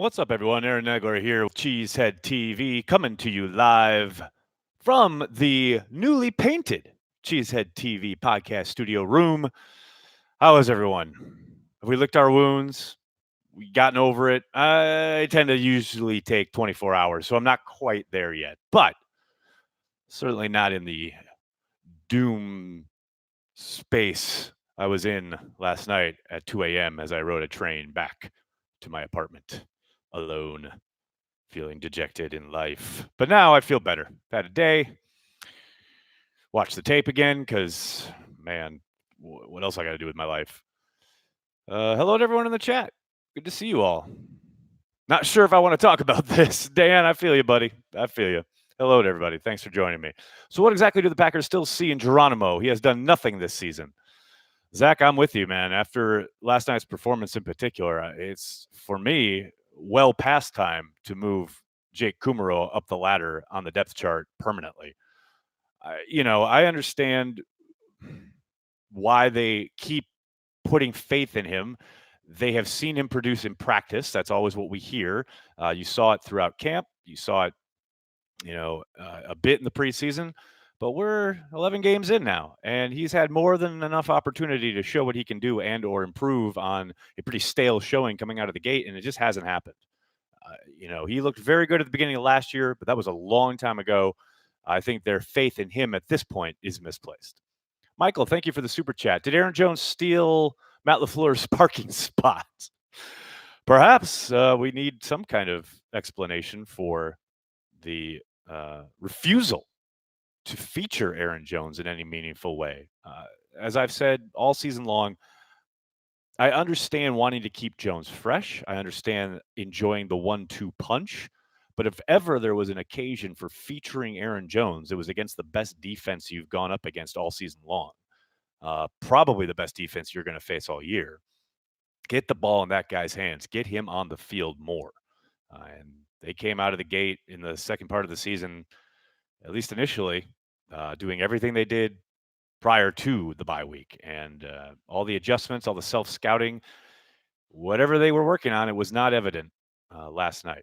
What's up, everyone? Aaron Negler here with Cheesehead TV, coming to you live from the newly painted Cheesehead TV podcast studio room. How is everyone? Have we licked our wounds? We gotten over it? I tend to usually take 24 hours, so I'm not quite there yet, but certainly not in the doom space I was in last night at 2 a.m. as I rode a train back to my apartment alone, feeling dejected in life. But now I feel better. Had a day. Watch the tape again because, man, what else I got to do with my life? Hello to everyone in the chat. Good to see you all. Not sure if I want to talk about this. Dan, I feel you, buddy. I feel you. Hello to everybody. Thanks for joining me. So what exactly do the Packers still see in Geronimo? He has done nothing this season. Zach, I'm with you, man. After last night's performance in particular, it's, for me, well past time to move Jake Kumaro up the ladder on the depth chart permanently. I understand why they keep putting faith in him. They have seen him produce in practice. That's always what we hear. You saw it throughout camp. You saw it, a bit in the preseason. But we're 11 games in now, and he's had more than enough opportunity to show what he can do and or improve on a pretty stale showing coming out of the gate, and it just hasn't happened. He looked very good at the beginning of last year, but that was a long time ago. I think their faith in him at this point is misplaced. Michael, thank you for the super chat. Did Aaron Jones steal Matt LaFleur's parking spot? Perhaps we need some kind of explanation for the refusal to feature Aaron Jones in any meaningful way. As I've said all season long, I understand wanting to keep Jones fresh. I understand enjoying the 1-2 punch. But if ever there was an occasion for featuring Aaron Jones, it was against the best defense you've gone up against all season long. Probably the best defense you're going to face all year. Get the ball in that guy's hands. Get him on the field more. And they came out of the gate in the second part of the season, at least initially, doing everything they did prior to the bye week. And all the adjustments, all the self-scouting, whatever they were working on, it was not evident last night.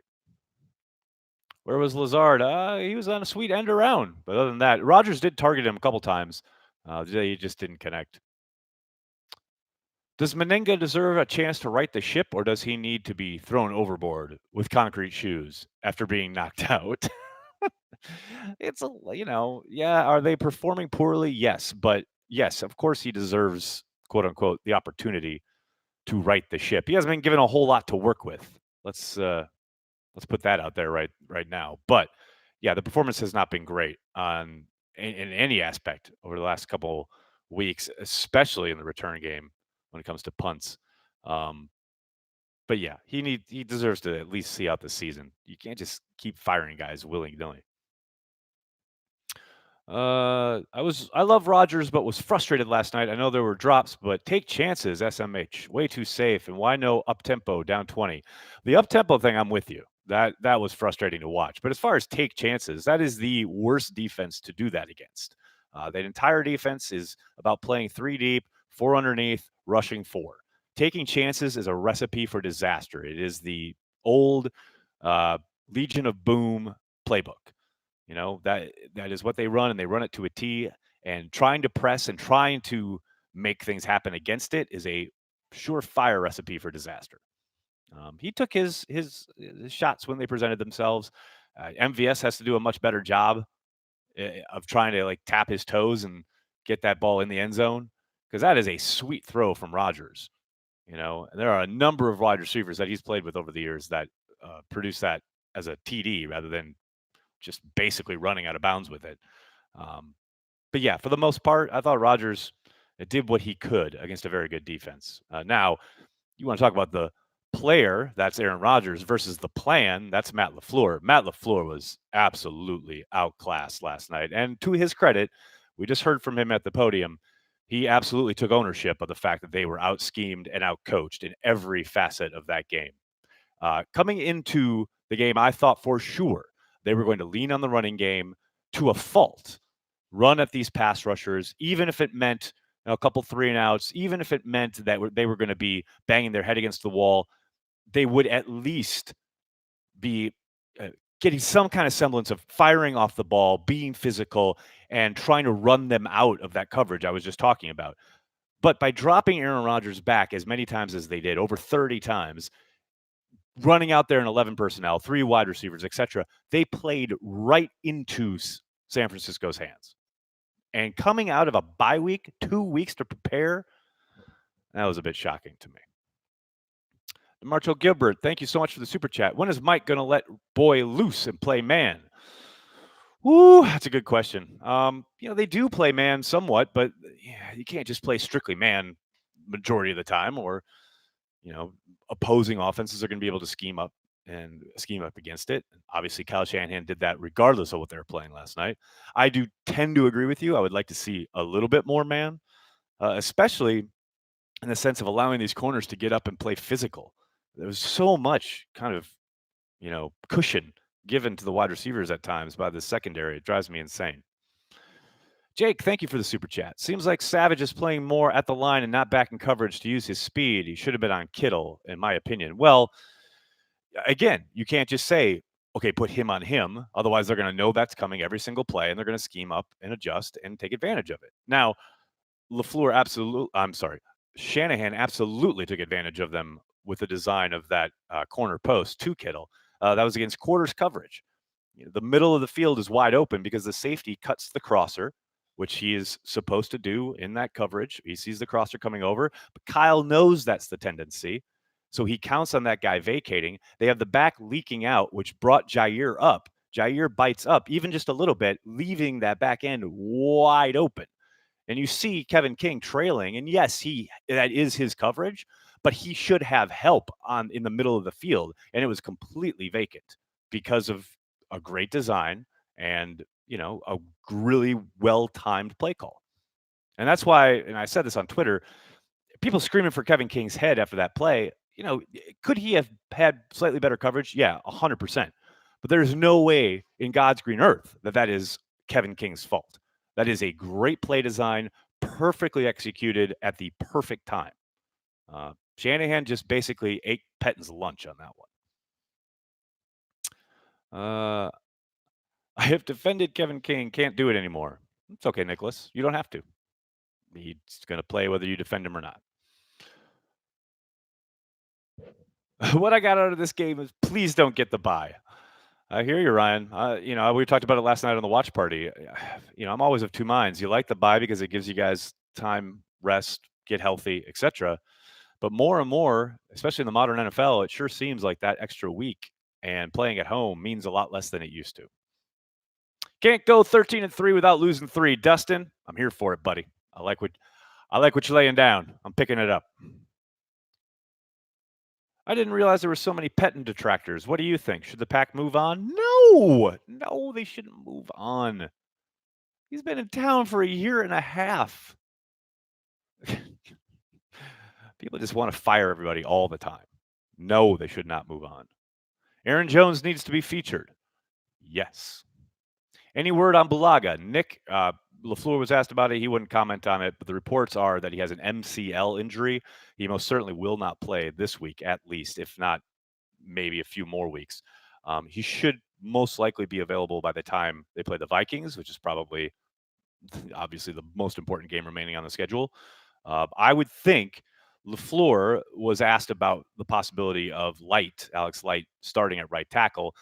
Where was Lazard? He was on a sweet end around. But other than that, Rodgers did target him a couple times. He just didn't connect. Does Meninga deserve a chance to right the ship, or does he need to be thrown overboard with concrete shoes after being knocked out? It's are they performing poorly? Yes. But yes, of course he deserves, quote unquote, the opportunity to right the ship. He hasn't been given a whole lot to work with. Let's put that out there right now. But yeah, the performance has not been great in any aspect over the last couple weeks, especially in the return game when it comes to punts. But yeah, he deserves to at least see out the season. You can't just keep firing guys willy-nilly. I love Rodgers, but was frustrated last night. I know there were drops, but take chances, SMH. Way too safe. And why no up-tempo down 20? The up-tempo thing, I'm with you. That was frustrating to watch. But as far as take chances, that is the worst defense to do that against. That entire defense is about playing 3 deep, 4 underneath, rushing 4. Taking chances is a recipe for disaster. It is the old Legion of Boom playbook. That is what they run, and they run it to a T. And trying to press and trying to make things happen against it is a surefire recipe for disaster. He took his shots when they presented themselves. MVS has to do a much better job of trying to tap his toes and get that ball in the end zone, because that is a sweet throw from Rodgers. There are a number of wide receivers that he's played with over the years that produce that as a TD rather than just basically running out of bounds with it. But yeah, for the most part, I thought Rodgers did what he could against a very good defense. Now, you want to talk about the player, that's Aaron Rodgers, versus the plan, that's Matt LaFleur. Matt LaFleur was absolutely outclassed last night. And to his credit, we just heard from him at the podium. He absolutely took ownership of the fact that they were out-schemed and out-coached in every facet of that game. Coming into the game, I thought for sure they were going to lean on the running game to a fault, run at these pass rushers, even if it meant a couple 3-and-outs, even if it meant that they were going to be banging their head against the wall. They would at least be uh, getting some kind of semblance of firing off the ball, being physical, and trying to run them out of that coverage I was just talking about. But by dropping Aaron Rodgers back as many times as they did, over 30 times, running out there in 11 personnel, 3 wide receivers, etc., they played right into San Francisco's hands. And coming out of a bye week, 2 weeks to prepare, that was a bit shocking to me. Marcho Gilbert, thank you so much for the super chat. When is Mike going to let boy loose and play man? Ooh, that's a good question. They do play man somewhat, but you can't just play strictly man majority of the time, or opposing offenses are going to be able to scheme up against it. Obviously, Kyle Shanahan did that regardless of what they were playing last night. I do tend to agree with you. I would like to see a little bit more man, especially in the sense of allowing these corners to get up and play physical. There was so much kind of, cushion given to the wide receivers at times by the secondary. It drives me insane. Jake, thank you for the super chat. Seems like Savage is playing more at the line and not back in coverage to use his speed. He should have been on Kittle, in my opinion. Well, again, you can't just say, okay, put him on him. Otherwise, they're going to know that's coming every single play, and they're going to scheme up and adjust and take advantage of it. Now, Shanahan absolutely took advantage of them with the design of that corner post to Kittle. That was against quarters coverage. The middle of the field is wide open because the safety cuts the crosser, which he is supposed to do in that coverage. He sees the crosser coming over, but Kyle knows that's the tendency. So he counts on that guy vacating. They have the back leaking out, which brought Jair up. Jair bites up even just a little bit, leaving that back end wide open. And you see Kevin King trailing, and yes, that is his coverage, but he should have help in the middle of the field, and it was completely vacant because of a great design and a really well-timed play call. And that's why, and I said this on Twitter, people screaming for Kevin King's head after that play, could he have had slightly better coverage? Yeah, 100%. But there's no way in God's green earth that is Kevin King's fault. That is a great play design, perfectly executed at the perfect time. Shanahan just basically ate Pettin's lunch on that one. I have defended Kevin King. Can't do it anymore. It's okay, Nicholas. You don't have to. He's going to play whether you defend him or not. What I got out of this game is please don't get the bye. I hear you, Ryan. We talked about it last night on the watch party. I'm always of two minds. You like the bye because it gives you guys time, rest, get healthy, etc. But more and more, especially in the modern NFL, it sure seems like that extra week and playing at home means a lot less than it used to. Can't go 13-3 without losing 3. Dustin, I'm here for it, buddy. I like what you're laying down. I'm picking it up. I didn't realize there were so many Pettin detractors. What do you think? Should the Pack move on? No, they shouldn't move on. He's been in town for a year and a half. People just want to fire everybody all the time. No, they should not move on. Aaron Jones needs to be featured. Yes. Any word on Bulaga? Nick LaFleur was asked about it. He wouldn't comment on it, but the reports are that he has an MCL injury. He most certainly will not play this week, at least, if not maybe a few more weeks. He should most likely be available by the time they play the Vikings, which is probably obviously the most important game remaining on the schedule. I would think LaFleur was asked about the possibility of Alex Light, starting at right tackle.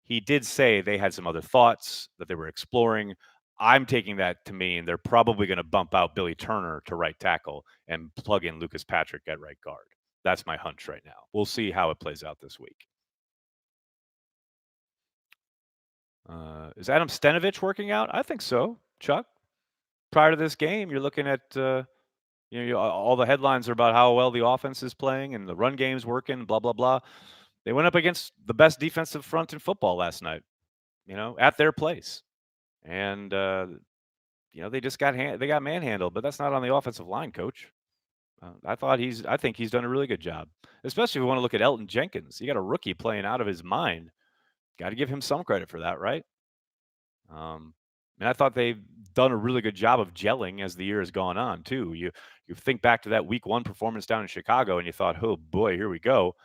He did say they had some other thoughts that they were exploring. I'm taking that to mean they're probably going to bump out Billy Turner to right tackle and plug in Lucas Patrick at right guard. That's my hunch right now. We'll see how it plays out this week. Is Adam Stenovich working out? I think so, Chuck. Prior to this game, you're looking at all the headlines are about how well the offense is playing and the run game's working, blah, blah, blah. They went up against the best defensive front in football last night, at their place. And, they just got manhandled, but that's not on the offensive line, coach. I think he's done a really good job, especially if we want to look at Elton Jenkins. You got a rookie playing out of his mind. Got to give him some credit for that, right? And I thought they've done a really good job of gelling as the year has gone on, too. You think back to that week 1 performance down in Chicago, and you thought, oh, boy, here we go.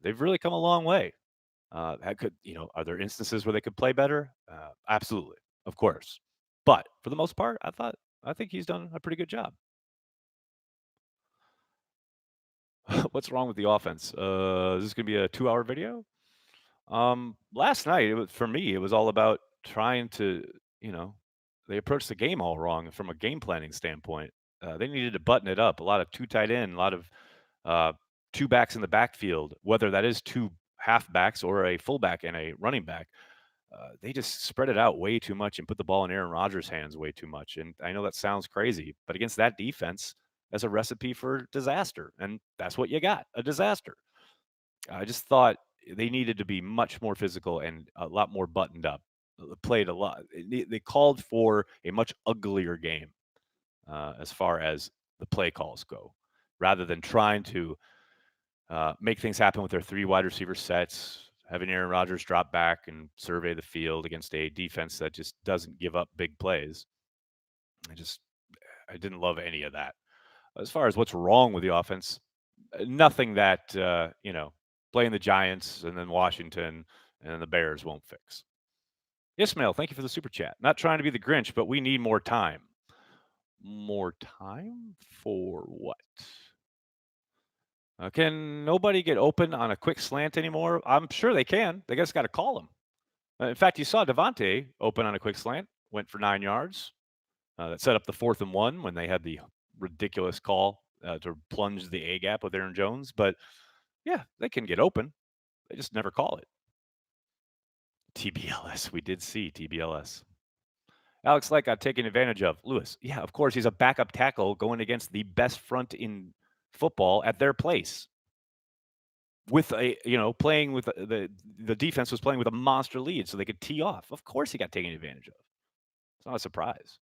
They've really come a long way. Are there instances where they could play better? Absolutely, of course. But for the most part, I think he's done a pretty good job. What's wrong with the offense? Is this gonna be a 2-hour video? Last night for me, it was all about trying to, you know, they approached the game all wrong from a game planning standpoint. They needed to button it up. A lot of two tight end, a lot of uh, two backs in the backfield, whether that is two halfbacks or a fullback and a running back. They just spread it out way too much and put the ball in Aaron Rodgers' hands way too much. And I know that sounds crazy, but against that defense, that's a recipe for disaster. And that's what you got, a disaster. I just thought they needed to be much more physical and a lot more buttoned up. Played a lot. They called for a much uglier game as far as the play calls go, rather than trying to make things happen with their three wide receiver sets, having Aaron Rodgers drop back and survey the field against a defense that just doesn't give up big plays. I just I didn't love any of that. As far as what's wrong with the offense, nothing that playing the Giants and then Washington and then the Bears won't fix. Ismail, thank you for the super chat. Not trying to be the Grinch, but we need more time. More time for what? Can nobody get open on a quick slant anymore? I'm sure they can. They just got to call them. In fact, you saw Devontae open on a quick slant, went for 9 yards. That set up the 4th and 1 when they had the ridiculous call to plunge the A gap with Aaron Jones. But yeah, they can get open. They just never call it. TBLS. We did see TBLS. Alex Light got taken advantage of. Lewis. Yeah, of course, he's a backup tackle going against the best front in football at their place. With playing with the defense was playing with a monster lead, so they could tee off. Of course, he got taken advantage of. It's not a surprise.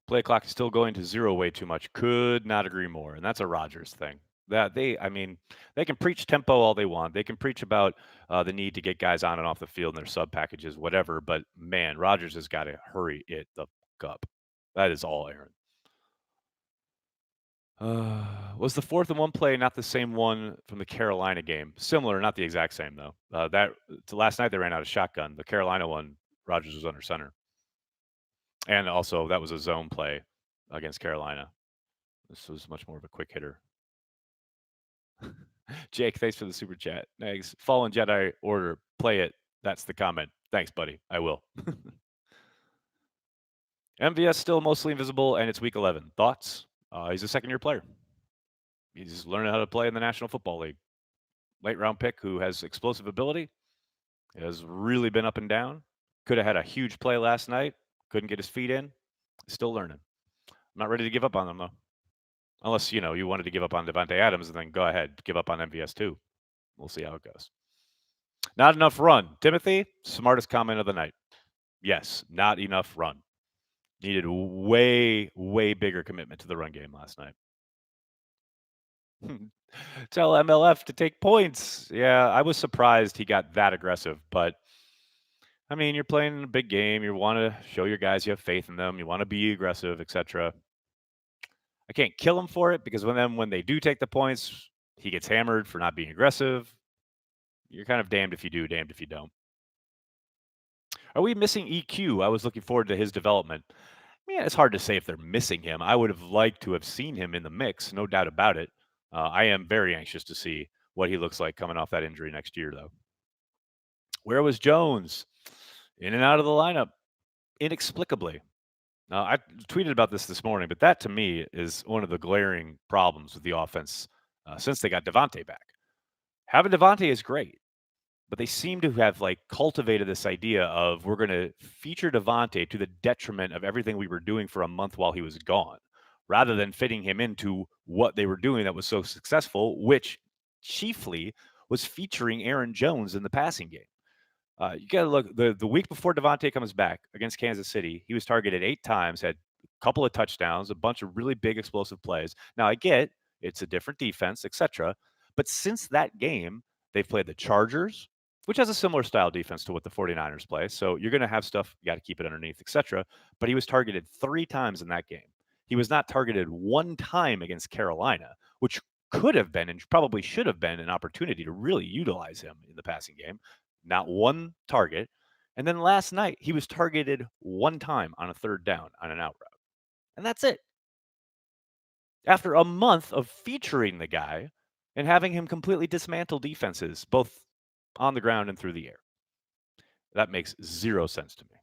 Play clock is still going to zero way too much. Could not agree more. And that's a Rodgers thing. They can preach tempo all they want. They can preach about the need to get guys on and off the field in their sub packages, whatever. But man, Rodgers has got to hurry it the up. That is all, Aaron. Was the 4th and 1 play not the same one from the Carolina game? Similar, not the exact same though. Last night they ran out of shotgun. The Carolina one, Rodgers was under center. And also, that was a zone play against Carolina. This was much more of a quick hitter. Jake, thanks for the super chat. Thanks. Fallen Jedi Order, play it. That's the comment. Thanks, buddy. I will. MVS still mostly invisible, and it's week 11. Thoughts? He's a second-year player. He's learning how to play in the National Football League. Late-round pick who has explosive ability, has really been up and down. Could have had a huge play last night. Couldn't get his feet in. Still learning. I'm not ready to give up on him, though. Unless, you wanted to give up on Devontae Adams, and then go ahead, give up on MVS too. We'll see how it goes. Not enough run. Timothy, smartest comment of the night. Yes, not enough run. Needed way, way bigger commitment to the run game last night. Tell MLF to take points. Yeah, I was surprised he got that aggressive, but I mean, you're playing a big game. You want to show your guys you have faith in them. You want to be aggressive, etc. I can't kill him for it because when they do take the points, he gets hammered for not being aggressive. You're kind of damned if you do, damned if you don't. Are we missing EQ? I was looking forward to his development. Yeah, it's hard to say if they're missing him. I would have liked to have seen him in the mix, no doubt about it. I am very anxious to see what he looks like coming off that injury next year, though. Where was Jones? In and out of the lineup, inexplicably. I tweeted about this morning, but that to me is one of the glaring problems with the offense since they got Devontae back. Having Devontae is great, but they seem to have cultivated this idea of we're going to feature Devontae to the detriment of everything we were doing for a month while he was gone, rather than fitting him into what they were doing that was so successful, which chiefly was featuring Aaron Jones in the passing game. You got to look the week before Devontae comes back against Kansas City, he was targeted 8 times, had a couple of touchdowns, a bunch of really big explosive plays. Now I get it's a different defense, etc. But since that game, they've played the Chargers, which has a similar style defense to what the 49ers play. So you're going to have stuff, you got to keep it underneath, etc. But he was targeted 3 times in that game. He was not targeted 1 time against Carolina, which could have been and probably should have been an opportunity to really utilize him in the passing game. Not one target. And then last night, he was targeted one time on a third down on an out route. And that's it. After a month of featuring the guy and having him completely dismantle defenses, both on the ground and through the air. That makes zero sense to me.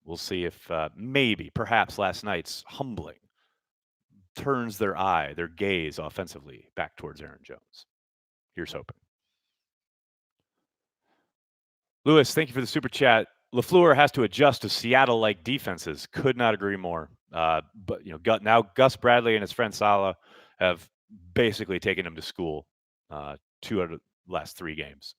We'll see if maybe, perhaps last night's humbling turns their gaze offensively back towards Aaron Jones. Here's hoping. Lewis, thank you for the super chat. LaFleur has to adjust to Seattle-like defenses. Could not agree more. But now Gus Bradley and his friend Saleh have basically taken him to school 2 out of the last 3 games.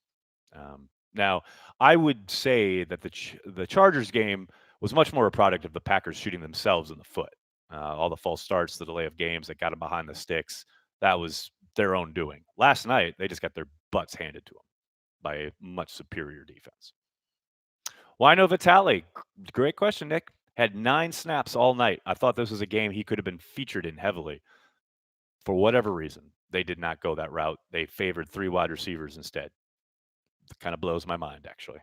Now, I would say that the Chargers game was much more a product of the Packers shooting themselves in the foot. All the false starts, the delay of games that got them behind the sticks, that was their own doing. Last night, they just got their butts handed to them by a much superior defense. Why no Vitale? Great question, Nick. Had 9 snaps all night. I thought this was a game he could have been featured in heavily. For whatever reason, they did not go that route. They favored 3 wide receivers instead. It kind of blows my mind, actually.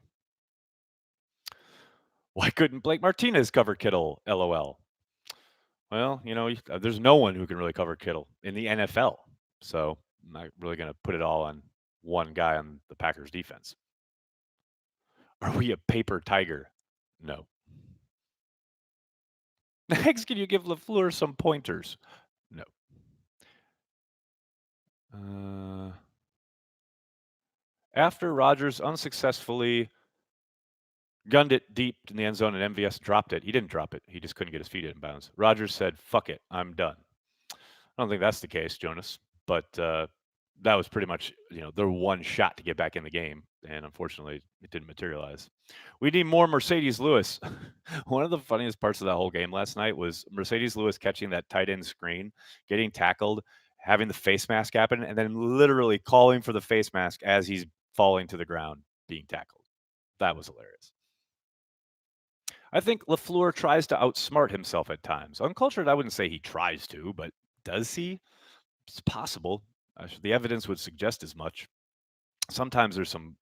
Why couldn't Blake Martinez cover Kittle? LOL. Well, there's no one who can really cover Kittle in the NFL. So I'm not really going to put it all on one guy on the Packers defense. Are we a paper tiger? No. Next, can you give LaFleur some pointers? No. After Rodgers unsuccessfully gunned it deep in the end zone and MVS dropped it. He didn't drop it. He just couldn't get his feet in bounds. Rodgers said, fuck it, I'm done. I don't think that's the case, Jonas, but that was pretty much, their one shot to get back in the game, and unfortunately, it didn't materialize. We need more Mercedes Lewis. One of the funniest parts of that whole game last night was Mercedes Lewis catching that tight end screen, getting tackled, having the face mask happen, and then literally calling for the face mask as he's falling to the ground, being tackled. That was hilarious. I think LaFleur tries to outsmart himself at times. Uncultured, I wouldn't say he tries to, but does he? It's possible. The evidence would suggest as much. Sometimes there's some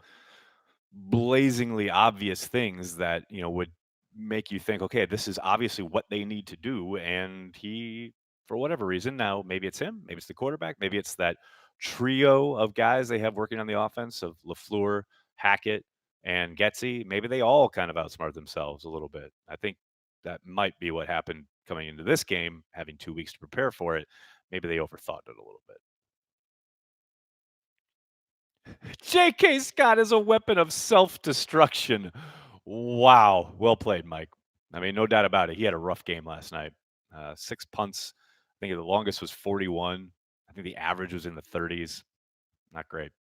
blazingly obvious things that, would make you think, okay, this is obviously what they need to do. And he, for whatever reason, now maybe it's him, maybe it's the quarterback, maybe it's that trio of guys they have working on the offense of LaFleur, Hackett, and Getsy. Maybe they all kind of outsmart themselves a little bit. I think that might be what happened coming into this game, having 2 weeks to prepare for it. Maybe they overthought it a little bit. J.K. Scott is a weapon of self-destruction. Wow. Well played, Mike. I mean, no doubt about it. He had a rough game last night. 6 punts. I think the longest was 41. I think the average was in the 30s. Not great.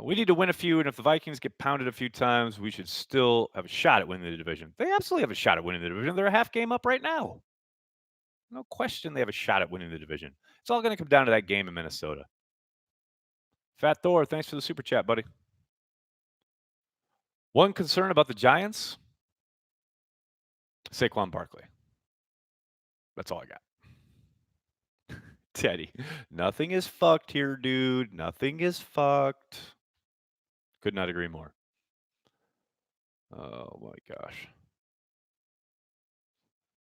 We need to win a few, and if the Vikings get pounded a few times, we should still have a shot at winning the division. They absolutely have a shot at winning the division. They're a half game up right now. No question they have a shot at winning the division. It's all going to come down to that game in Minnesota. Fat Thor, thanks for the super chat, buddy. One concern about the Giants, Saquon Barkley. That's all I got. Teddy, nothing is fucked here, dude. Nothing is fucked. Could not agree more. Oh my gosh.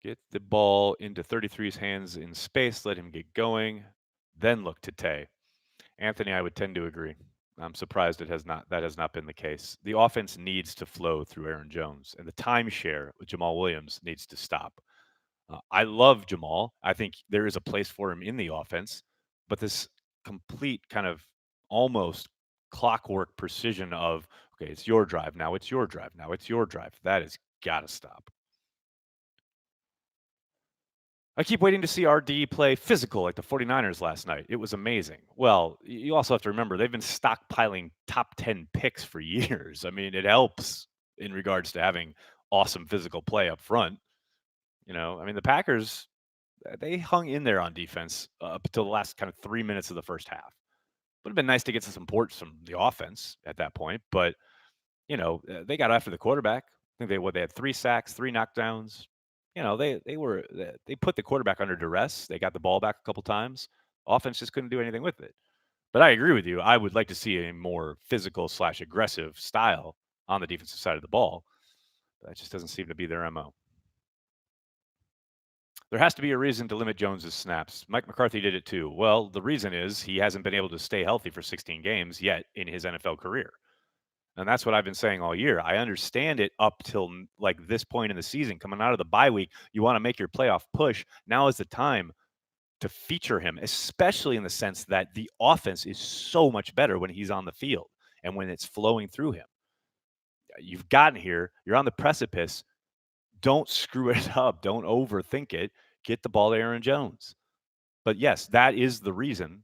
Get the ball into 33's hands in space, let him get going, then look to Tay. Anthony, I would tend to agree. I'm surprised that has not been the case. The offense needs to flow through Aaron Jones, and the timeshare with Jamal Williams needs to stop. I love Jamal. I think there is a place for him in the offense, but this complete kind of almost clockwork precision of, okay, it's your drive now, it's your drive now, it's your drive. That has got to stop. I keep waiting to see RD play physical like the 49ers last night. It was amazing. Well, you also have to remember they've been stockpiling top 10 picks for years. I mean, it helps in regards to having awesome physical play up front. The Packers, they hung in there on defense up until the last kind of 3 minutes of the first half. Would have been nice to get some support from the offense at that point, but they got after the quarterback. I think they had 3 sacks, 3 knockdowns. they put the quarterback under duress. They got the ball back a couple times. Offense just couldn't do anything with it. But I agree with you. I would like to see a more physical slash aggressive style on the defensive side of the ball. That just doesn't seem to be their MO. There has to be a reason to limit Jones's snaps. Mike McCarthy did it too. Well, the reason is he hasn't been able to stay healthy for 16 games yet in his NFL career. And that's what I've been saying all year. I understand it up till like this point in the season, coming out of the bye week. You want to make your playoff push. Now is the time to feature him, especially in the sense that the offense is so much better when he's on the field and when it's flowing through him. You've gotten here, you're on the precipice. Don't screw it up. Don't overthink it. Get the ball to Aaron Jones. But yes, that is the reason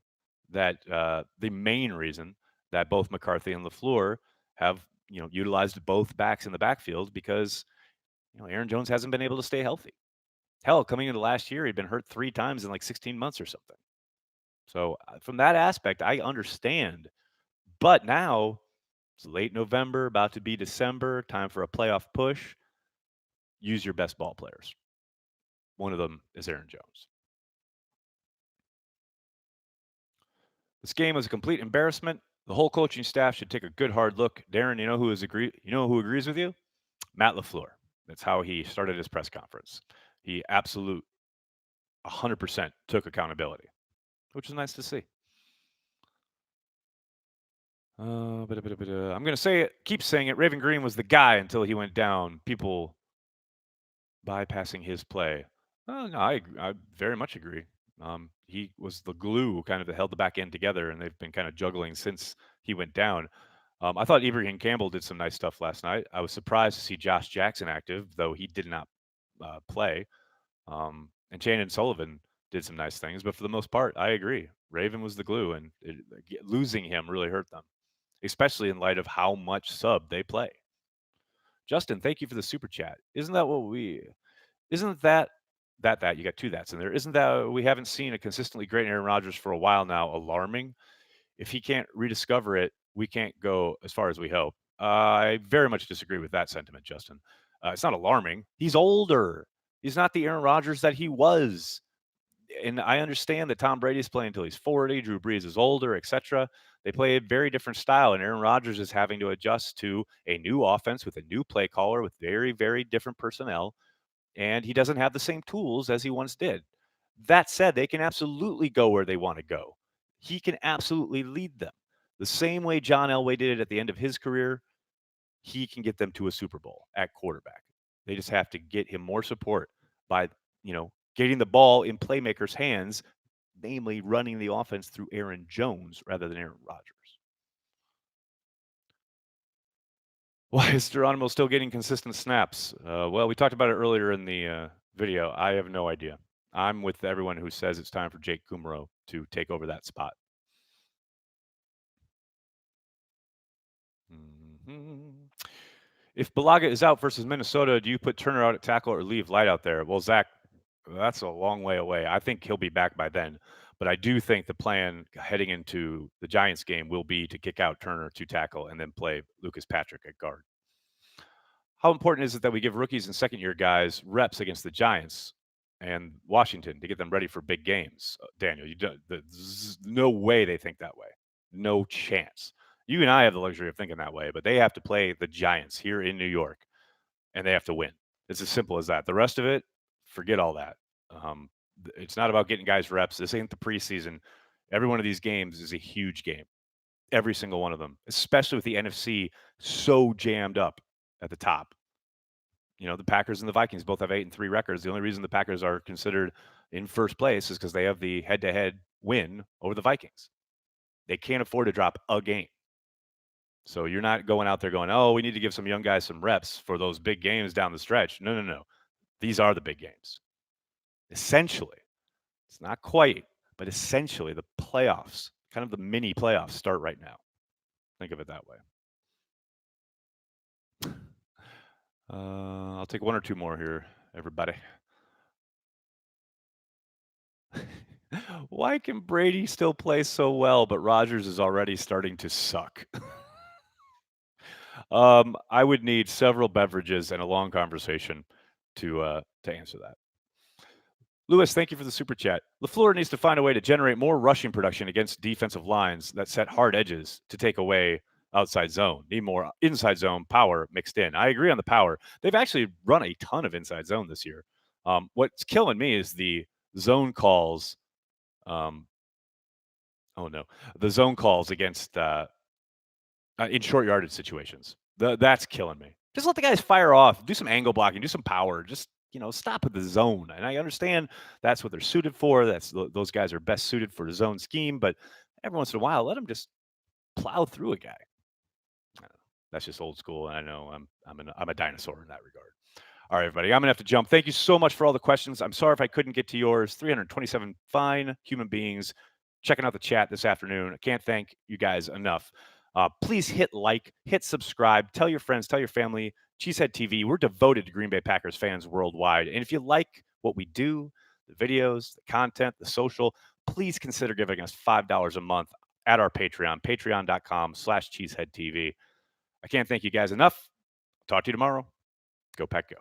that the main reason that both McCarthy and LaFleur have utilized both backs in the backfield because Aaron Jones hasn't been able to stay healthy. Hell, coming into last year, he'd been hurt 3 times in like 16 months or something. So from that aspect, I understand. But now it's late November, about to be December, time for a playoff push. Use your best ball players. One of them is Aaron Jones. This game was a complete embarrassment. The whole coaching staff should take a good hard look. Darren, you know who agrees with you? Matt LaFleur. That's how he started his press conference. He absolute 100% took accountability, which is nice to see. I'm going to say it, keep saying it. Raven Green was the guy until he went down. People bypassing his play. No, I very much agree. He was the glue kind of that held the back end together, and they've been kind of juggling since he went down. I thought Ibrahim Campbell did some nice stuff last night. I was surprised to see Josh Jackson active, though he did not play. And Shannon Sullivan did some nice things, but for the most part, I agree. Raven was the glue, and losing him really hurt them, especially in light of how much sub they play. Justin, thank you for the super chat. Isn't that you got two that's in there? Isn't that we haven't seen a consistently great Aaron Rodgers for a while now alarming? If he can't rediscover it, we can't go as far as we hope. I very much disagree with that sentiment, Justin. It's not alarming. He's older. He's not the Aaron Rodgers that he was. And I understand that Tom Brady's playing until he's 40, Drew Brees is older, etc. They play a very different style, and Aaron Rodgers is having to adjust to a new offense with a new play caller with very, very different personnel, and he doesn't have the same tools as he once did. That said, they can absolutely go where they want to go. He can absolutely lead them. The same way John Elway did it at the end of his career, he can get them to a Super Bowl at quarterback. They just have to get him more support by, getting the ball in playmakers' hands, namely running the offense through Aaron Jones rather than Aaron Rodgers. Why is Geronimo still getting consistent snaps? Well, we talked about it earlier in the video. I have no idea. I'm with everyone who says it's time for Jake Kumaro to take over that spot. If Balaga is out versus Minnesota, do you put Turner out at tackle or leave Light out there? Well, Zach, that's a long way away. I think he'll be back by then. But I do think the plan heading into the Giants game will be to kick out Turner to tackle and then play Lucas Patrick at guard. How important is it that we give rookies and second-year guys reps against the Giants and Washington to get them ready for big games? Daniel, there's no way they think that way. No chance. You and I have the luxury of thinking that way, but they have to play the Giants here in New York, and they have to win. It's as simple as that. The rest of it, forget all that. It's not about getting guys reps. This ain't the preseason. Every one of these games is a huge game. Every single one of them, especially with the NFC so jammed up at the top. The Packers and the Vikings both have 8-3 records. The only reason the Packers are considered in first place is because they have the head-to-head win over the Vikings. They can't afford to drop a game. So you're not going out there going, oh, we need to give some young guys some reps for those big games down the stretch. No. These are the big games. Essentially, it's not quite, but essentially the playoffs, kind of the mini playoffs, start right now. Think of it that way. I'll take one or two more here, everybody. Why can Brady still play so well, but Rodgers is already starting to suck? I would need several beverages and a long conversation to answer that. Lewis, thank you for the super chat. LaFleur needs to find a way to generate more rushing production against defensive lines that set hard edges to take away outside zone. Need more inside zone power mixed in. I agree on the power. They've actually run a ton of inside zone this year. What's killing me is the zone calls. The zone calls against in short yardage situations. That's killing me. Just let the guys fire off. Do some angle blocking. Do some power. Just stop with the zone. And I understand that's what they're suited for. Those guys are best suited for a zone scheme. But every once in a while, let them just plow through a guy. I don't know. That's just old school. And I know I'm a dinosaur in that regard. All right, everybody, I'm going to have to jump. Thank you so much for all the questions. I'm sorry if I couldn't get to yours. 327 fine human beings checking out the chat this afternoon. I can't thank you guys enough. Please hit like, hit subscribe, tell your friends, tell your family. Cheesehead TV, we're devoted to Green Bay Packers fans worldwide. And if you like what we do, the videos, the content, the social, please consider giving us $5 a month at our Patreon, patreon.com/cheeseheadtv. I can't thank you guys enough. Talk to you tomorrow. Go Pack Go.